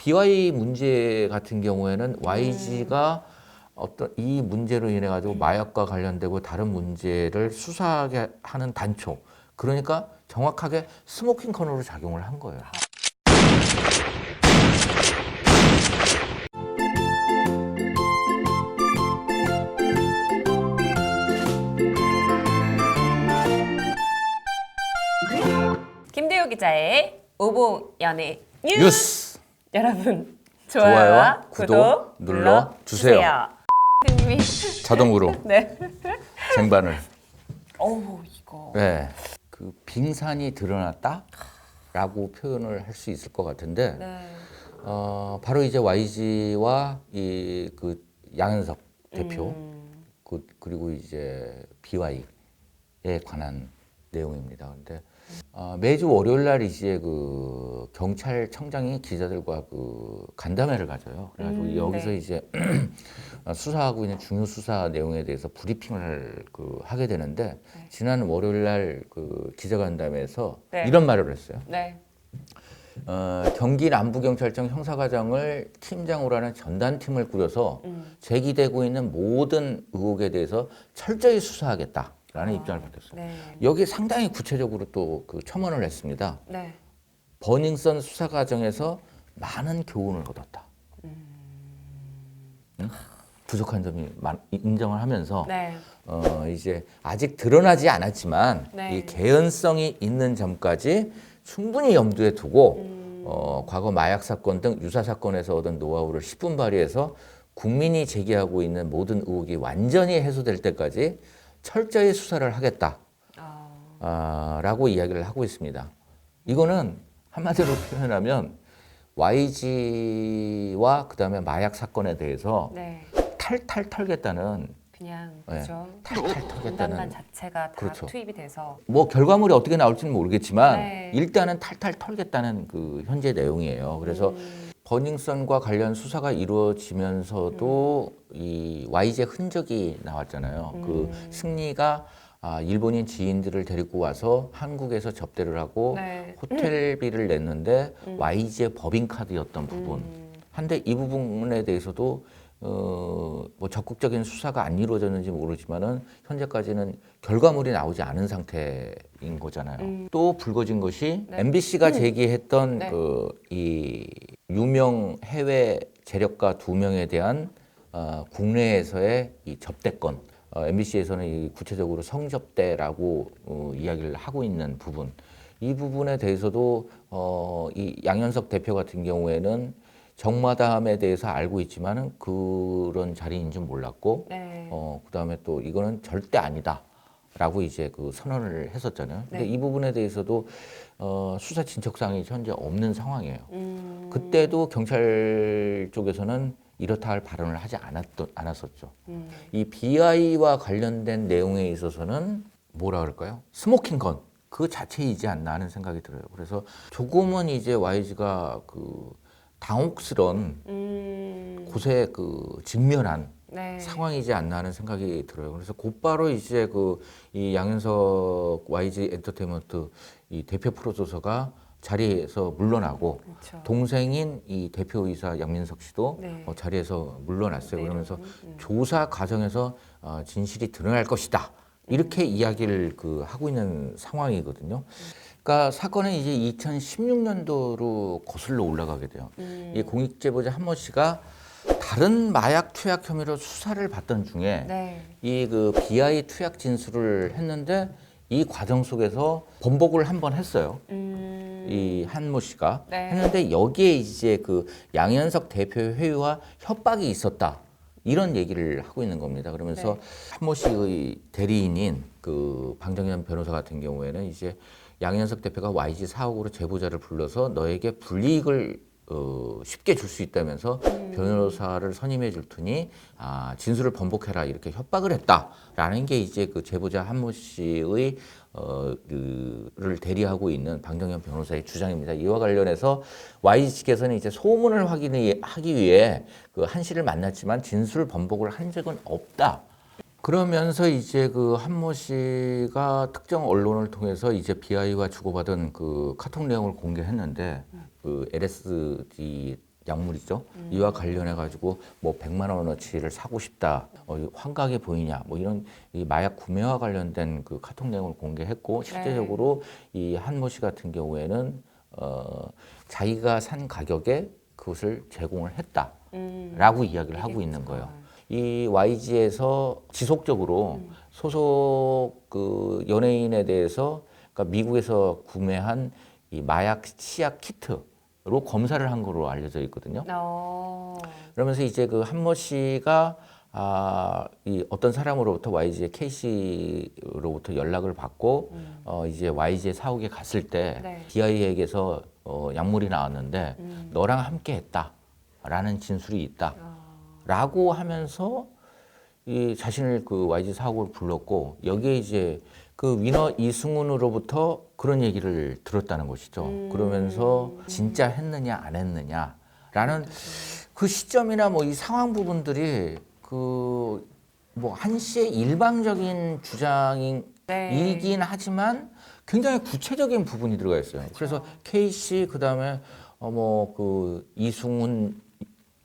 BY 문제 같은 경우에는 YG가 어떤 이 문제로 인해 가지고 마약과 관련되고 다른 문제를 수사하게 하는 단초. 그러니까 정확하게 스모킹 건으로 작용을 한 거예요. 김대호 기자의 오봉연애 뉴스. 뉴스! 여러분 좋아요와 좋아요와 구독 눌러주세요. 님이 자동으로 네. 쟁반을. 어우 이거. 네. 그 빙산이 드러났다라고 표현을 할 수 있을 것 같은데 네. 바로 이제 YG와 이 그 양현석 대표 그리고 이제 BY에 관한 내용입니다. 근데 매주 월요일 날 이제 그 경찰청장이 기자들과 그 간담회를 가져요. 그래가지고 여기서 네. 이제 수사하고 있는 중요 수사 내용에 대해서 브리핑을 하게 되는데 네. 지난 월요일 날 그 기자간담회에서 네. 이런 말을 했어요. 네. 경기 남부경찰청 형사과장을 팀장으로 하는 전담팀을 꾸려서 제기되고 있는 모든 의혹에 대해서 철저히 수사하겠다라는 입장을 밝혔어요. 네. 여기 상당히 구체적으로 또 그 첨언을 했습니다. 네. 버닝썬 수사 과정에서 많은 교훈을 얻었다. 응? 부족한 점이 인정을 하면서 네. 이제 아직 드러나지 않았지만 네. 이 개연성이 있는 점까지 충분히 염두에 두고 과거 마약 사건 등 유사 사건에서 얻은 노하우를 10분 발휘해서 국민이 제기하고 있는 모든 의혹이 완전히 해소될 때까지 철저히 수사를 하겠다. 라고 이야기를 하고 있습니다. 이거는 한마디로 표현하면 YG와 그다음에 마약 사건에 대해서 네. 탈탈 털겠다는 그냥 네. 그죠. 탈탈 분단만 털겠다는 자체가 다 그렇죠. 투입이 돼서. 뭐 결과물이 어떻게 나올지는 모르겠지만 네. 일단은 탈탈 털겠다는 그 현재 내용이에요. 그래서 버닝썬과 관련 수사가 이루어지면서도 이 YG의 흔적이 나왔잖아요. 그 승리가 일본인 지인들을 데리고 와서 한국에서 접대를 하고 네. 호텔비를 냈는데 YG의 법인카드였던 부분. 한데 이 부분에 대해서도 뭐 적극적인 수사가 안 이루어졌는지 모르지만은 현재까지는 결과물이 나오지 않은 상태인 거잖아요. 또 불거진 것이 네. MBC가 제기했던 네. 그 이 유명 해외 재력가 2명에 대한 국내에서의 이 접대권. MBC에서는 이 구체적으로 성접대라고 이야기를 하고 있는 부분. 이 부분에 대해서도 이 양현석 대표 같은 경우에는 정마담에 대해서 알고 있지만은 그런 자리인 줄 몰랐고, 네. 그다음에 또 이거는 절대 아니다라고 이제 그 선언을 했었잖아요. 근데 네. 이 부분에 대해서도 수사 진척사항이 현재 없는 상황이에요. 그때도 경찰 쪽에서는 이렇다 할 발언을 하지 않았었죠. 이 BI와 관련된 내용에 있어서는 뭐라 그럴까요? 스모킹 건. 그 자체이지 않나 하는 생각이 들어요. 그래서 조금은 이제 YG가 그 당혹스런 곳에 그 직면한 네. 상황이지 않나 하는 생각이 들어요. 그래서 곧바로 이제 그 이 양현석 YG 엔터테인먼트 이 대표 프로듀서가 자리에서 물러나고 그렇죠. 동생인 이 대표이사 양민석 씨도 네. 자리에서 물러났어요. 그러면서 내려오는, 조사 과정에서 진실이 드러날 것이다. 이렇게 이야기를 그 하고 있는 상황이거든요. 그러니까 사건은 이제 2016년도로 거슬러 올라가게 돼요. 이 공익제보자 한모 씨가 다른 마약 투약 혐의로 수사를 받던 중에 네. 이 그 BI 투약 진술을 했는데 이 과정 속에서 번복을 한 번 했어요. 이 한모 씨가 네. 했는데 여기에 이제 그 양현석 대표의 회유와 협박이 있었다. 이런 얘기를 하고 있는 겁니다. 그러면서 네. 한모 씨의 대리인인 그 방정현 변호사 같은 경우에는 이제 양현석 대표가 YG 사옥으로 제보자를 불러서 너에게 불이익을 쉽게 줄 수 있다면서 변호사를 선임해 줄 테니 진술을 번복해라 이렇게 협박을 했다라는 게 이제 그 제보자 한모 씨의 를 대리하고 있는 방정현 변호사의 주장입니다. 이와 관련해서 YG 측에서는 이제 소문을 확인하기 위해 그 한 씨를 만났지만 진술 번복을 한 적은 없다. 그러면서 이제 그 한모 씨가 특정 언론을 통해서 이제 BI와 주고받은 그 카톡 내용을 공개했는데 그 LSD 약물이죠. 이와 관련해 가지고 뭐 100만 원어치를 사고 싶다. 이 환각이 보이냐. 뭐 이런 이 마약 구매와 관련된 그 카톡 내용을 공개했고 실제적으로 이 한모 씨 같은 경우에는 자기가 산 가격에 그것을 제공을 했다라고 이야기를 하고 있는 거예요. 이 YG에서 지속적으로 소속 그 연예인에 대해서 그러니까 미국에서 구매한 이 마약 치약 키트로 검사를 한 걸로 알려져 있거든요. 그러면서 이제 그 한모 씨가 이 어떤 사람으로부터 YG의 K 씨로부터 연락을 받고 이제 YG의 사옥에 갔을 때 네. DI에게서 약물이 나왔는데 너랑 함께 했다라는 진술이 있다라고 하면서 이 자신을 그 YG 사옥을 불렀고 여기에 이제 그 위너 이승훈으로부터 그런 얘기를 들었다는 것이죠. 그러면서 진짜 했느냐 안 했느냐라는 그 시점이나 뭐 이 상황 부분들이 그 뭐 한 씨의 일방적인 주장이긴 하지만 굉장히 구체적인 부분이 들어가 있어요. 그래서 K 씨 그다음에 뭐 그 이승훈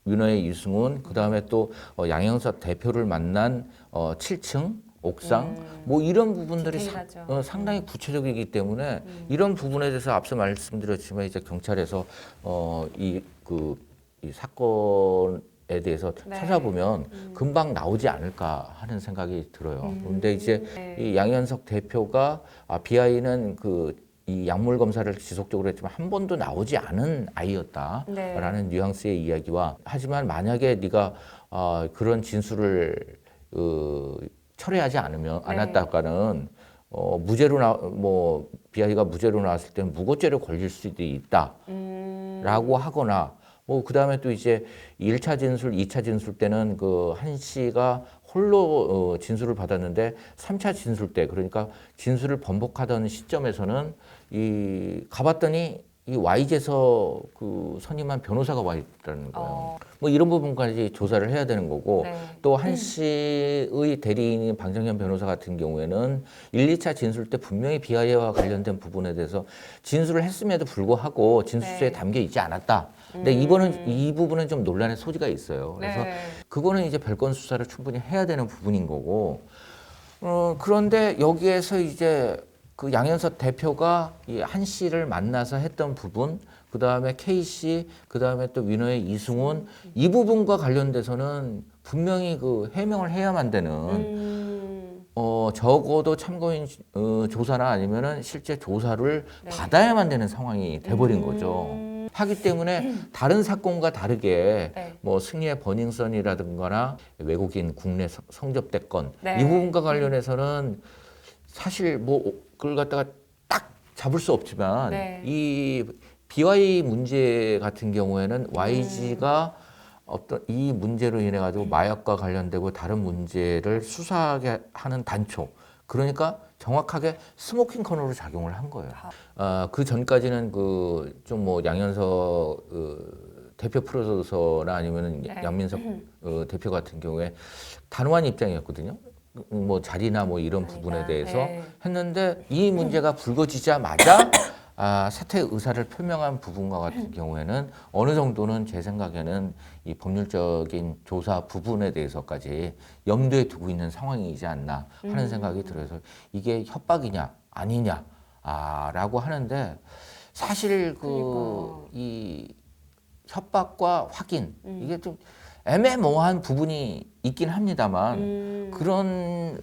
위너의 이승훈 그다음에 또 양형석 대표를 만난 7층 옥상 뭐 이런 부분들이 디테일하죠. 상당히 구체적이기 때문에 이런 부분에 대해서 앞서 말씀드렸지만 이제 경찰에서 이 사건에 대해서 찾아보면 금방 나오지 않을까 하는 생각이 들어요. 그런데 이제 이 양현석 대표가 BI는 이 약물 검사를 지속적으로 했지만 한 번도 나오지 않은 아이였다라는 뉘앙스의 이야기와 하지만 만약에 네가 그런 진술을 철회하지 않았다가는 BI가 무죄로 나왔을 때는 무고죄로 걸릴 수도 있다라고 하거나 뭐 그다음에 또 이제 1차 진술, 2차 진술 때는 그 한 씨가 홀로 진술을 받았는데 3차 진술 때 그러니까 진술을 번복하던 시점에서는 가봤더니 이 YG에서 그 선임한 변호사가 와 있다는 거예요. 뭐 이런 부분까지 조사를 해야 되는 거고 또 한 씨의 대리인인 방정현 변호사 같은 경우에는 1, 2차 진술 때 분명히 BI와 관련된 부분에 대해서 진술을 했음에도 불구하고 진술서에 담겨 있지 않았다. 근데 이 부분은 좀 논란의 소지가 있어요. 그래서 그거는 이제 별건 수사를 충분히 해야 되는 부분인 거고 그런데 여기에서 이제 그 양현석 대표가 이 한 씨를 만나서 했던 부분, 그 다음에 K 씨, 그 다음에 또 위너의 이승훈 이 부분과 관련돼서는 분명히 그 해명을 해야만 되는 적어도 참고인 조사나 아니면은 실제 조사를 받아야만 되는 상황이 돼버린 거죠. 하기 때문에 다른 사건과 다르게 뭐 승리의 버닝썬이라든가나 외국인 국내 성접대 건 이 부분과 관련해서는 사실 뭐 그걸 갖다가 딱 잡을 수 없지만 이 BY 문제 같은 경우에는 YG가 어떤 이 문제로 인해 가지고 마약과 관련되고 다른 문제를 수사하게 하는 단초 그러니까 정확하게 스모킹 커널로 작용을 한 거예요. 그 전까지는 그 좀 뭐 양현석 대표 프로듀서나 아니면은 양민석 대표 같은 경우에 단호한 입장이었거든요. 뭐 자리나 뭐 이런 부분에 대해서 했는데 이 문제가 불거지자마자 사퇴 의사를 표명한 부분과 같은 경우에는 어느 정도는 제 생각에는 이 법률적인 조사 부분에 대해서까지 염두에 두고 있는 상황이지 않나 하는 생각이 들어서 이게 협박이냐 아니냐라고 하는데 사실 이 협박과 확인 이게 좀 애매모호한 부분이 있긴 합니다만 그런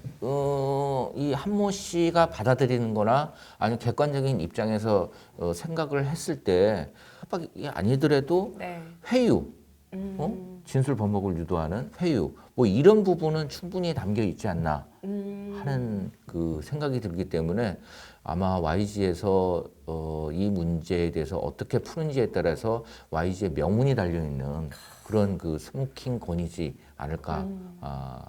이 한모 씨가 받아들이는 거나 아니면 객관적인 입장에서 생각을 했을 때 협박이 아니더라도 회유 진술 번복을 유도하는 회유 뭐 이런 부분은 충분히 담겨 있지 않나 하는 그 생각이 들기 때문에 아마 YG에서 이 문제에 대해서 어떻게 푸는지에 따라서 YG의 명운이 달려 있는 그런 그 스모킹 건이지 않을까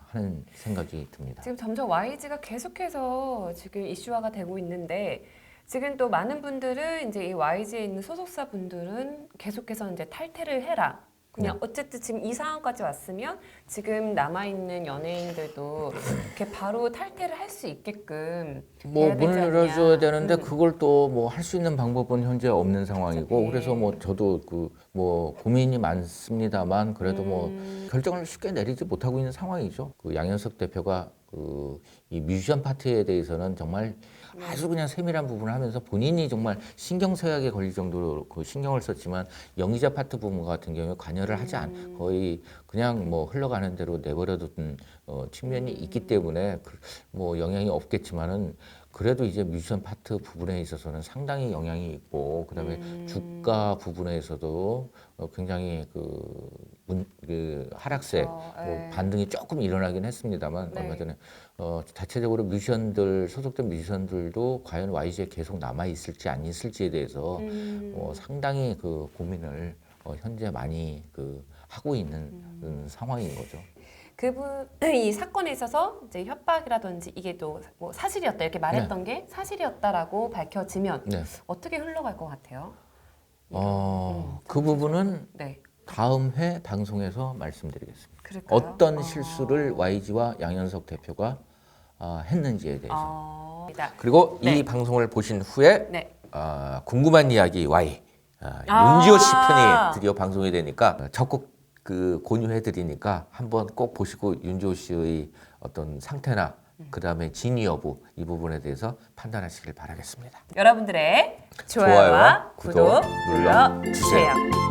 하는 생각이 듭니다. 지금 점점 YG가 계속해서 지금 이슈화가 되고 있는데 지금 또 많은 분들은 이제 이 YG에 있는 소속사 분들은 계속해서 이제 탈퇴를 해라. 그냥 어쨌든 지금 이 상황까지 왔으면 지금 남아있는 연예인들도 이렇게 바로 탈퇴를 할 수 있게끔 뭐 돼야 되지 문을 않냐. 열어줘야 되는데 그걸 또 뭐 할 수 있는 방법은 현재 없는 상황이고 네. 그래서 뭐 저도 그 뭐 고민이 많습니다만 그래도 뭐 결정을 쉽게 내리지 못하고 있는 상황이죠. 그 양현석 대표가 그 이 뮤지션 파트에 대해서는 정말 아주 그냥 세밀한 부분을 하면서 본인이 정말 신경쇠약에 걸릴 정도로 그 신경을 썼지만 연기자 파트 부분 같은 경우에 관여를 하지 않 거의 그냥 뭐 흘러가는 대로 내버려둔 측면이 있기 때문에 뭐 영향이 없겠지만은 그래도 이제 뮤지션 파트 부분에 있어서는 상당히 영향이 있고 그다음에 주가 부분에서도 굉장히 그 하락세 그렇죠. 뭐 네. 반등이 조금 일어나긴 했습니다만 네. 얼마 전에 자체적으로 뮤지션들 소속된 뮤지션들도 과연 YG에 계속 남아 있을지 안 있을지에 대해서 상당히 그 고민을 현재 많이 그 하고 있는 상황인 거죠. 이 사건에 있어서 이제 협박이라든지 이게 또 뭐 사실이었다 이렇게 말했던 게 사실이었다라고 밝혀지면 네. 어떻게 흘러갈 것 같아요? 그 부분은 네. 다음 회 방송에서 말씀드리겠습니다. 그럴까요? 어떤 실수를 YG와 양현석 대표가 했는지에 대해서. 그리고 네. 이 방송을 보신 후에 네. 궁금한 이야기 Y 윤지호 씨 편이 드디어 방송이 되니까 적극 그 권유해드리니까 한번 꼭 보시고 윤지호 씨의 어떤 상태나 그 다음에 진위 여부 이 부분에 대해서 판단하시길 바라겠습니다. 여러분들의 좋아요와 좋아요와 구독 구독 눌러주세요.